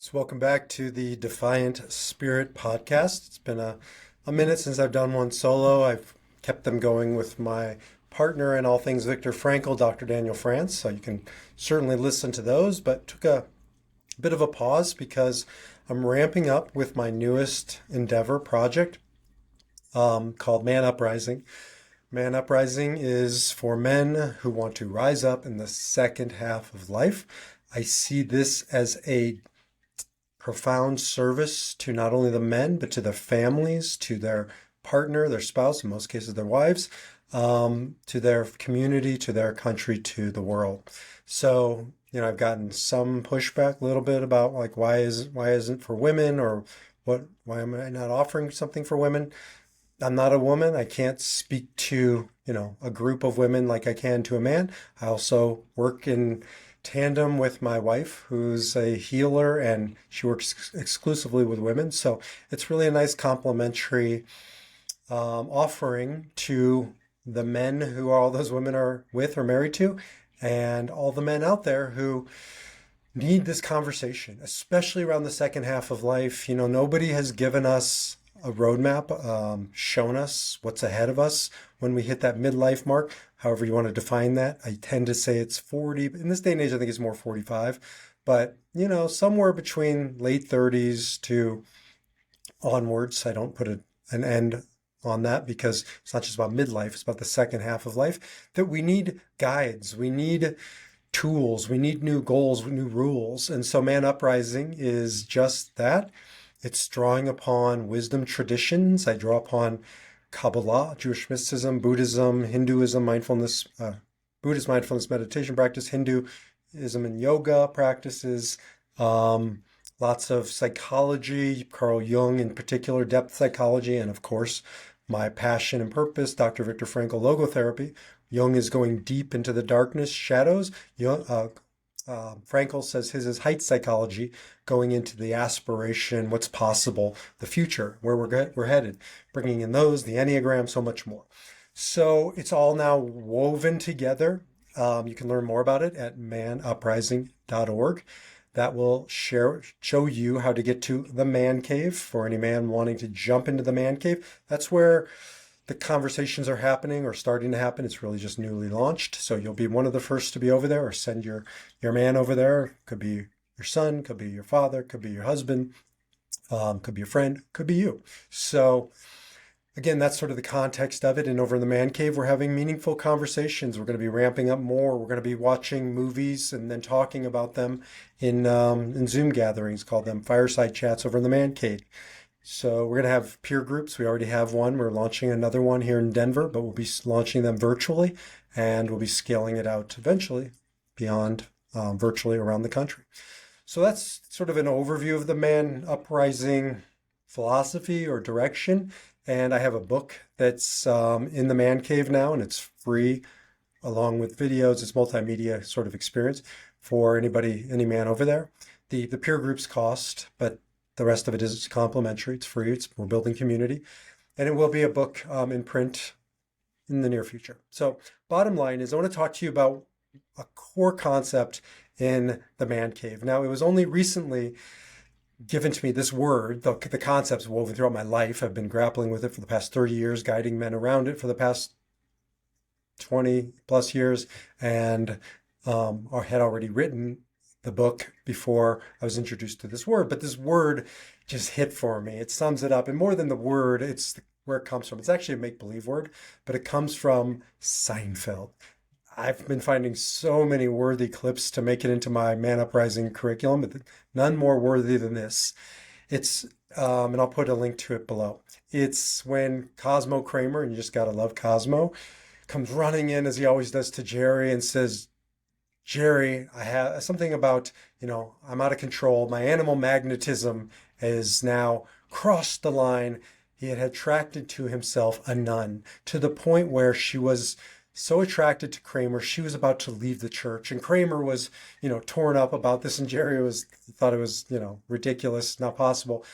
So welcome back to the Defiant Spirit podcast. It's been a minute since I've done one solo. I've kept them going with my partner in all things Viktor Frankl, Dr. Daniel France. So you can certainly listen to those, but took a bit of a pause because I'm ramping up with my newest endeavor project called Man Uprising. Man Uprising is for men who want to rise up in the second half of life. I see this as a profound service to not only the men, but to their families, to their partner, their spouse, in most cases their wives, to their community, to their country, to the world. So, I've gotten some pushback a little bit about like why isn't for women, or why am I not offering something for women? I'm not a woman. I can't speak to, a group of women like I can to a man. I also work in tandem with my wife, who's a healer, and she works exclusively with women. So it's really a nice complementary offering to the men who all those women are with or married to, and all the men out there who need this conversation, especially around the second half of life. Nobody has given us a roadmap, shown us what's ahead of us when we hit that midlife mark, however you want to define that. I tend to say it's 40. In this day and age, I think it's more 45. But, somewhere between late 30s to onwards. I don't put an end on that because it's not just about midlife, it's about the second half of life, that we need guides, we need tools, we need new goals, new rules. And so Man Uprising is just that. It's drawing upon wisdom traditions. I draw upon Kabbalah, Jewish mysticism, Buddhism, Hinduism, mindfulness, Buddhist mindfulness meditation practice, Hinduism and yoga practices, lots of psychology, Carl Jung in particular, depth psychology, and of course, my passion and purpose, Dr. Viktor Frankl, logotherapy. Jung is going deep into the darkness, shadows. Frankl says his is height psychology, going into the aspiration, what's possible, the future, where we're headed, bringing in those, the Enneagram, so much more. So it's all now woven together. You can learn more about it at manuprising.org. That will show you how to get to the man cave for any man wanting to jump into the man cave. That's where the conversations are happening or starting to happen. It's really just newly launched. So you'll be one of the first to be over there, or send your man over there. Could be your son, could be your father, could be your husband, could be your friend, could be you. So again, that's sort of the context of it. And over in the man cave, we're having meaningful conversations. We're going to be ramping up more. We're going to be watching movies and then talking about them in Zoom gatherings, call them fireside chats over in the man cave. So we're going to have peer groups. We already have one. We're launching another one here in Denver, but we'll be launching them virtually, and we'll be scaling it out eventually beyond virtually around the country. So that's sort of an overview of the Man Uprising philosophy or direction. And I have a book that's in the Man Cave now, and it's free along with videos. It's multimedia sort of experience for any man over there. The peer groups cost, but the rest of it is complimentary. It's free. We're building community. And it will be a book in print in the near future. So bottom line is I want to talk to you about a core concept in the man cave. Now, it was only recently given to me, this word, the concept's woven throughout my life. I've been grappling with it for the past 30 years, guiding men around it for the past 20 plus years, and had already written the book before I was introduced to this word. But this word just hit for me. It sums it up. And more than the word, it's where it comes from. It's actually a make-believe word, but it comes from Seinfeld. I've been finding so many worthy clips to make it into my Man Uprising curriculum, but none more worthy than this. It's, and I'll put a link to it below. It's when Cosmo Kramer, and you just gotta love Cosmo, comes running in as he always does to Jerry and says, Jerry, I have something about, I'm out of control. My animal magnetism has now crossed the line. He had attracted to himself a nun to the point where she was so attracted to Kramer, she was about to leave the church. And Kramer was, torn up about this. And Jerry thought it was, ridiculous, not possible.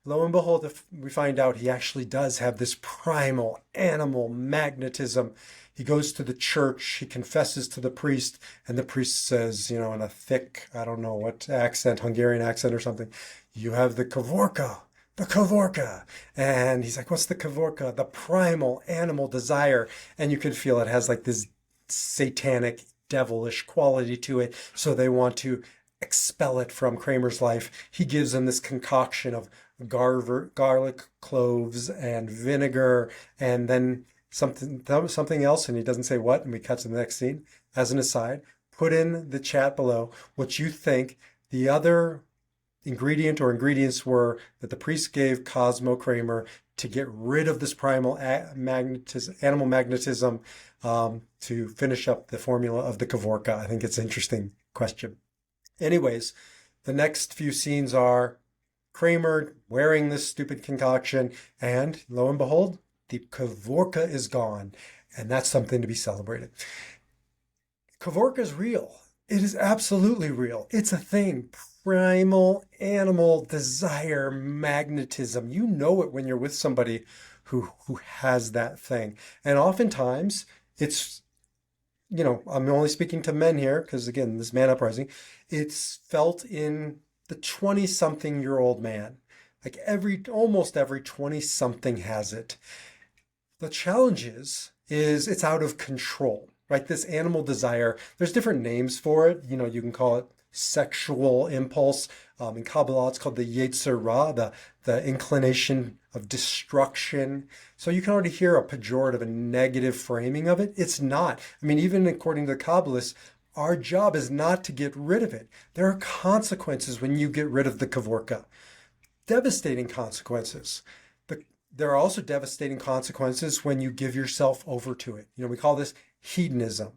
lo and behold, if we find out he actually does have this primal animal magnetism. He goes to the church, he confesses to the priest, and the priest says, you know, in a thick, I don't know what accent, Hungarian accent or something, you have the Kevorka, the Kevorka. And he's like, what's the Kevorka? The primal animal desire. And you can feel it has like this satanic, devilish quality to it. So they want to expel it from Kramer's life. He gives him this concoction of garlic cloves and vinegar, and then something else, and he doesn't say what, and we cut to the next scene. As an aside, put in the chat below what you think the other ingredient or ingredients were that the priest gave Cosmo Kramer to get rid of this primal animal magnetism, to finish up the formula of the Kevorka. I think it's an interesting question. Anyways, the next few scenes are Kramer wearing this stupid concoction, and lo and behold, the Kevorka is gone, and that's something to be celebrated. Kevorka is real. It is absolutely real. It's a thing. Primal animal desire, magnetism. You know it when you're with somebody who has that thing. And oftentimes it's, you know, I'm only speaking to men here because, again, this man uprising, it's felt in the 20-something-year-old man. Like almost every 20-something has it. The challenge is it's out of control, right? This animal desire, there's different names for it. You know, you can call it sexual impulse. In Kabbalah, it's called the Yetzer Ra, the inclination of destruction. So you can already hear a pejorative, a negative framing of it. It's not. I mean, even according to the Kabbalists, our job is not to get rid of it. There are consequences when you get rid of the Kevorka. Devastating consequences. But there are also devastating consequences when you give yourself over to it. You know, we call this hedonism.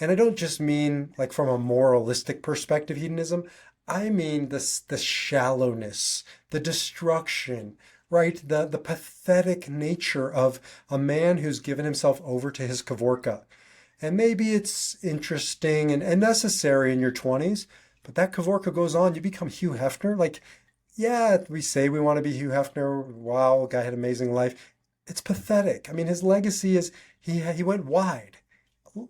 And I don't just mean like from a moralistic perspective hedonism. I mean the shallowness, the destruction, right? The pathetic nature of a man who's given himself over to his Kevorka. And maybe it's interesting and necessary in your 20s, but that Kevorka goes on, you become Hugh Hefner. Like, yeah, we say we want to be Hugh Hefner. Wow, guy had an amazing life. It's pathetic. I mean, his legacy is he went wide,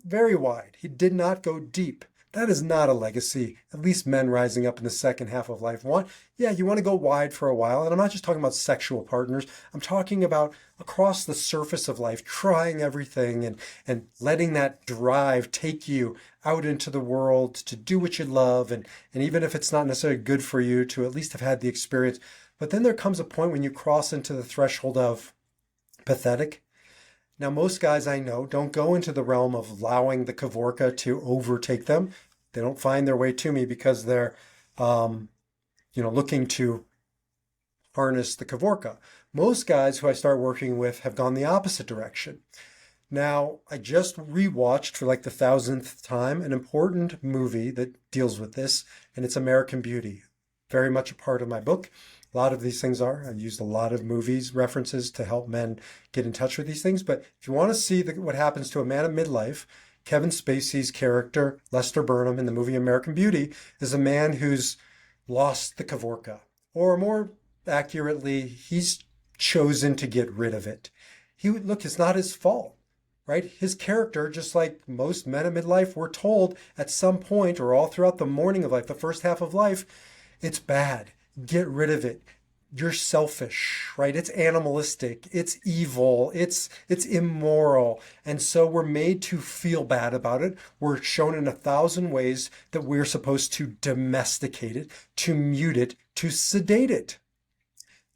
very wide. He did not go deep. That is not a legacy. At least men rising up in the second half of life want. Yeah, you want to go wide for a while. And I'm not just talking about sexual partners. I'm talking about across the surface of life, trying everything and letting that drive take you out into the world to do what you love. And even if it's not necessarily good for you, to at least have had the experience. But then there comes a point when you cross into the threshold of pathetic. Now, most guys I know don't go into the realm of allowing the Kevorka to overtake them. They don't find their way to me because they're, looking to harness the Kevorka. Most guys who I start working with have gone the opposite direction. Now, I just rewatched for like the 1,000th time an important movie that deals with this, and it's American Beauty. Very much a part of my book. A lot of these things are. I've used a lot of movies references to help men get in touch with these things. But if you want to see what happens to a man at midlife, Kevin Spacey's character, Lester Burnham, in the movie American Beauty, is a man who's lost the Kevorka. Or more accurately, he's chosen to get rid of it. Look, it's not his fault, right? His character, just like most men at midlife, were told at some point or all throughout the morning of life, the first half of life, it's bad. Get rid of it. You're selfish, right? It's animalistic. It's evil. It's immoral. And so we're made to feel bad about it. We're shown in 1,000 ways that we're supposed to domesticate it, to mute it, to sedate it.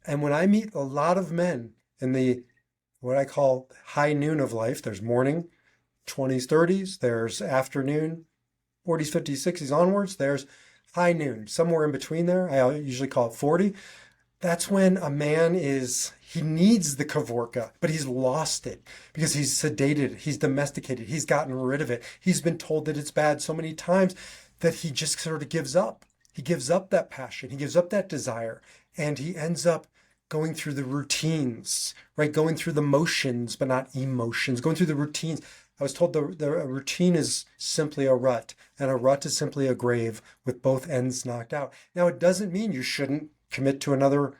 And when I meet a lot of men in the what I call high noon of life, there's morning, 20s, 30s, there's afternoon, 40s, 50s, 60s onwards, there's high noon, somewhere in between there. I usually call it 40. That's when a man he needs the Kevorka, but he's lost it because he's sedated, he's domesticated, he's gotten rid of it. He's been told that it's bad so many times that he just sort of gives up. He gives up that passion, he gives up that desire, and he ends up going through the routines, right? Going through the motions, but not emotions, going through the routines. I was told the routine is simply a rut, and a rut is simply a grave with both ends knocked out. Now, it doesn't mean you shouldn't commit to another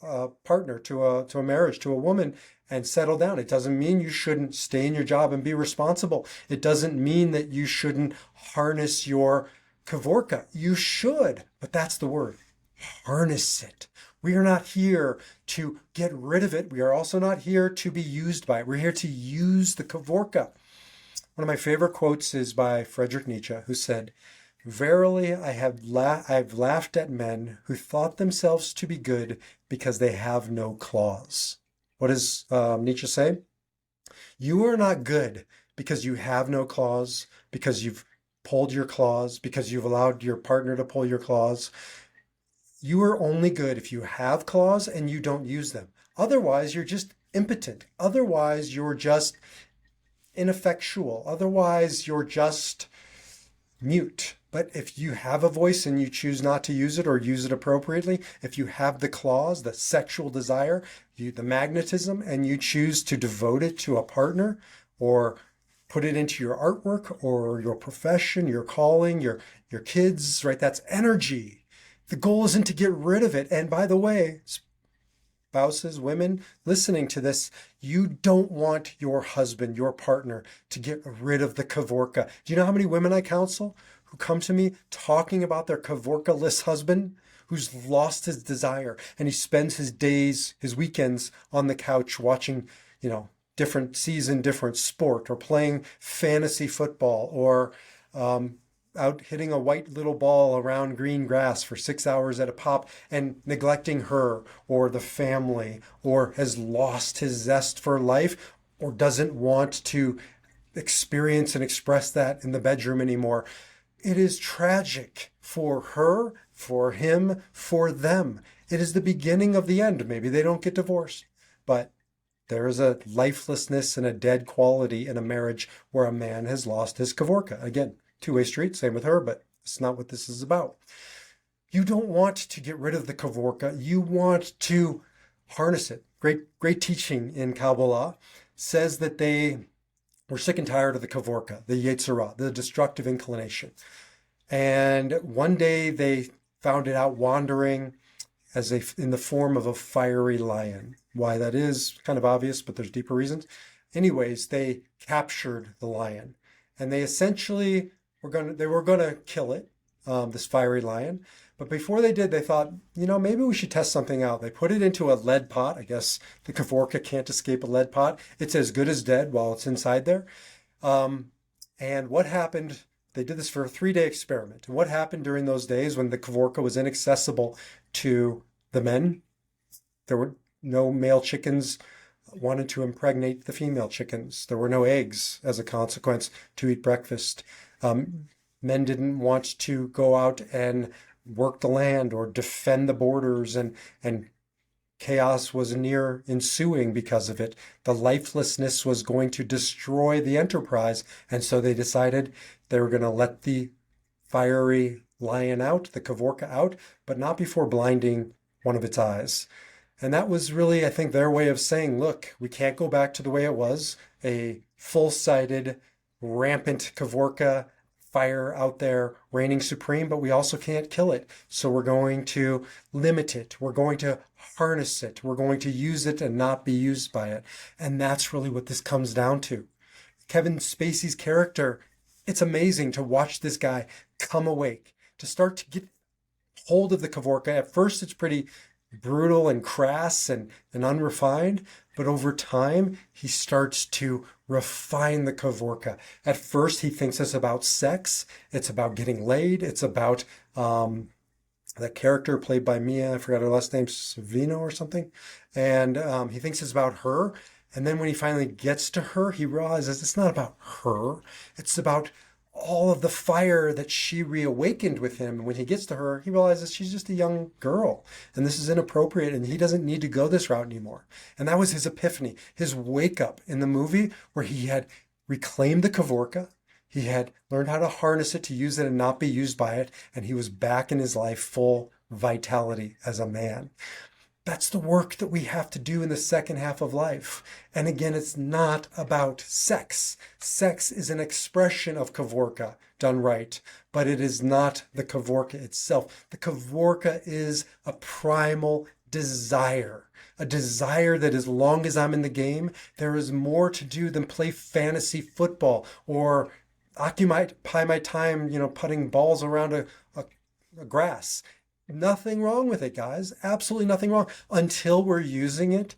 a partner, to a marriage, to a woman, and settle down. It doesn't mean you shouldn't stay in your job and be responsible. It doesn't mean that you shouldn't harness your Kevorka. You should, but that's the word. Harness it. We are not here to get rid of it. We are also not here to be used by it. We're here to use the Kevorka. One of my favorite quotes is by Friedrich Nietzsche, who said, "Verily, I've laughed at men who thought themselves to be good because they have no claws." What does Nietzsche say? You are not good because you have no claws, because you've pulled your claws, because you've allowed your partner to pull your claws. You are only good if you have claws and you don't use them. Otherwise, you're just impotent. Otherwise, you're just ineffectual. Otherwise, you're just mute. But if you have a voice and you choose not to use it or use it appropriately, if you have the claws, the sexual desire, the magnetism, and you choose to devote it to a partner or put it into your artwork or your profession, your calling, your kids, right? That's energy. The goal isn't to get rid of it. And by the way, spouses, women listening to this, you don't want your husband, your partner, to get rid of the Kevorka. Do you know how many women I counsel who come to me talking about their Kevorka-less husband who's lost his desire and he spends his days, his weekends on the couch watching, different season, different sport, or playing fantasy football, or out hitting a white little ball around green grass for 6 hours at a pop, and neglecting her or the family, or has lost his zest for life, or doesn't want to experience and express that in the bedroom anymore. It is tragic for her, for him, for them. It is the beginning of the end. Maybe they don't get divorced, but there is a lifelessness and a dead quality in a marriage where a man has lost his Kevorka. Again, two-way street, same with her, but it's not what this is about. You don't want to get rid of the Kevorka. You want to harness it. Great teaching in Kabbalah says that they were sick and tired of the Kevorka, the Yetzirah, the destructive inclination. And one day they found it out wandering in the form of a fiery lion. Why that is kind of obvious, but there's deeper reasons. Anyways, they captured the lion, and they essentially were going to kill it, this fiery lion. But before they did, they thought, maybe we should test something out. They put it into a lead pot. I guess the Kevorka can't escape a lead pot. It's as good as dead while it's inside there. And what happened? They did this for a 3-day experiment. And what happened during those days when the Kevorka was inaccessible to the men? There were no male chickens wanted to impregnate the female chickens. There were no eggs as a consequence to eat breakfast. Men didn't want to go out and work the land or defend the borders, and chaos was near ensuing because of it. The lifelessness was going to destroy the enterprise, and so they decided they were going to let the fiery lion out, the Kevorka out, but not before blinding one of its eyes. And that was really, I think, their way of saying, look, we can't go back to the way it was, a full-sided, rampant Kevorka fire out there reigning supreme, but we also can't kill it. So we're going to limit it. We're going to harness it. We're going to use it and not be used by it. And that's really what this comes down to. Kevin Spacey's character, it's amazing to watch this guy come awake, to start to get hold of the Kevorka. At first, it's pretty brutal and crass and unrefined, but over time, he starts to refine the Kevorka. At first, he thinks it's about sex. It's about getting laid. It's about that character played by Mia, I forgot her last name, Savino or something. And he thinks it's about her. And then when he finally gets to her, he realizes it's not about her. It's about all of the fire that she reawakened with him. And when he gets to her, he realizes she's just a young girl and this is inappropriate and he doesn't need to go this route anymore. And that was his epiphany, his wake up in the movie, where he had reclaimed the Kevorka. He had learned how to harness it, to use it and not be used by it. And he was back in his life, full vitality as a man. That's the work that we have to do in the second half of life. And again, it's not about sex. Sex is an expression of Kevorka done right, but it is not the Kevorka itself. The Kevorka is a primal desire. A desire that as long as I'm in the game, there is more to do than play fantasy football or occupy my time, putting balls around a grass. Nothing wrong with it, guys. Absolutely nothing wrong until we're using it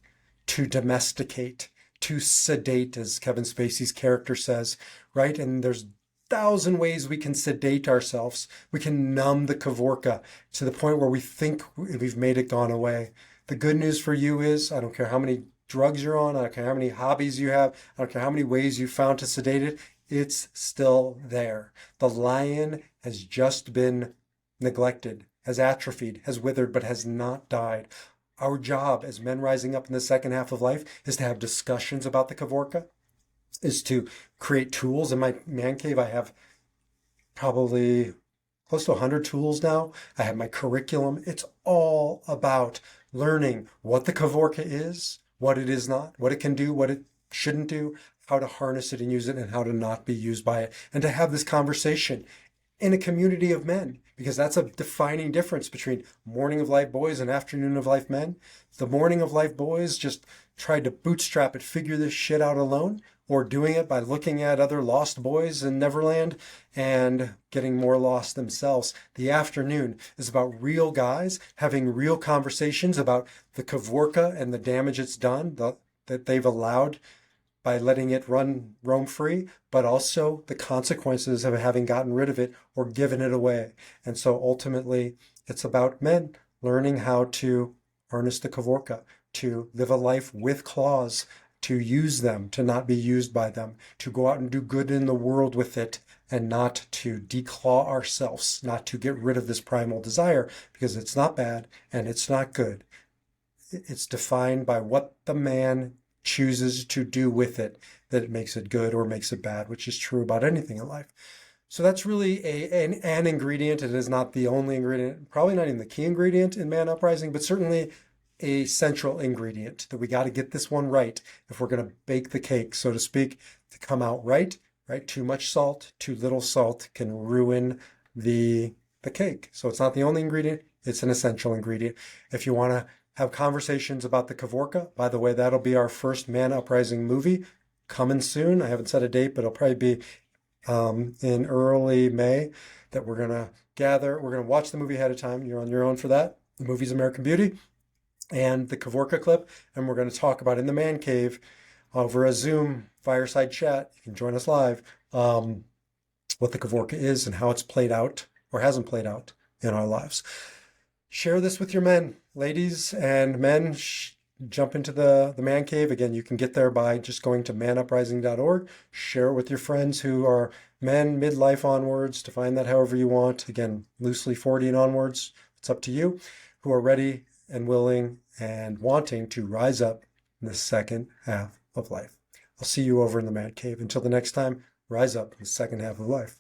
to domesticate, to sedate, as Kevin Spacey's character says, right? And there's thousand ways we can sedate ourselves. We can numb the Kevorka to the point where we think we've made it gone away. The good news for you is, I don't care how many drugs you're on, I don't care how many hobbies you have, I don't care how many ways you found to sedate it, it's still there. The lion has just been neglected, has atrophied, has withered, but has not died. Our job as men rising up in the second half of life is to have discussions about the Kevorka, is to create tools. In my man cave, I have probably close to 100 tools now. I have my curriculum. It's all about learning what the Kevorka is, what it is not, what it can do, what it shouldn't do, how to harness it and use it, and how to not be used by it, and to have this conversation in a community of men, because that's a defining difference between morning of life boys and afternoon of life men. The morning of life boys just tried to bootstrap it, figure this shit out alone, or doing it by looking at other lost boys in Neverland and getting more lost themselves. The afternoon is about real guys having real conversations about the Kevorka and the damage it's done, that they've allowed by letting it roam free, but also the consequences of having gotten rid of it or given it away. And so ultimately, it's about men learning how to harness the Kevorka, to live a life with claws, to use them, to not be used by them, to go out and do good in the world with it, and not to declaw ourselves, not to get rid of this primal desire, because it's not bad and it's not good. It's defined by what the man chooses to do with it, that it makes it good or makes it bad, which is true about anything in life. So that's really an ingredient. It is not the only ingredient, probably not even the key ingredient in Man Uprising, but certainly a central ingredient that we got to get this one right if we're going to bake the cake, so to speak, to come out right. Too much salt, too little salt can ruin the cake. So it's not the only ingredient, it's an essential ingredient. If you want to have conversations about the Kevorka, by the way, that'll be our first Man Uprising movie coming soon. I haven't set a date, but it'll probably be in early May that we're going to gather. We're going to watch the movie ahead of time. You're on your own for that. The movie's American Beauty and the Kevorka clip. And we're going to talk about in the man cave over a Zoom fireside chat. You can join us live. What the Kevorka is and how it's played out or hasn't played out in our lives. Share this with your men, ladies and men. Jump into the man cave. Again, you can get there by just going to manuprising.org. Share it with your friends who are men, midlife onwards, define that however you want. Again, loosely 40 and onwards. It's up to you, who are ready and willing and wanting to rise up in the second half of life. I'll see you over in the man cave. Until the next time, rise up in the second half of life.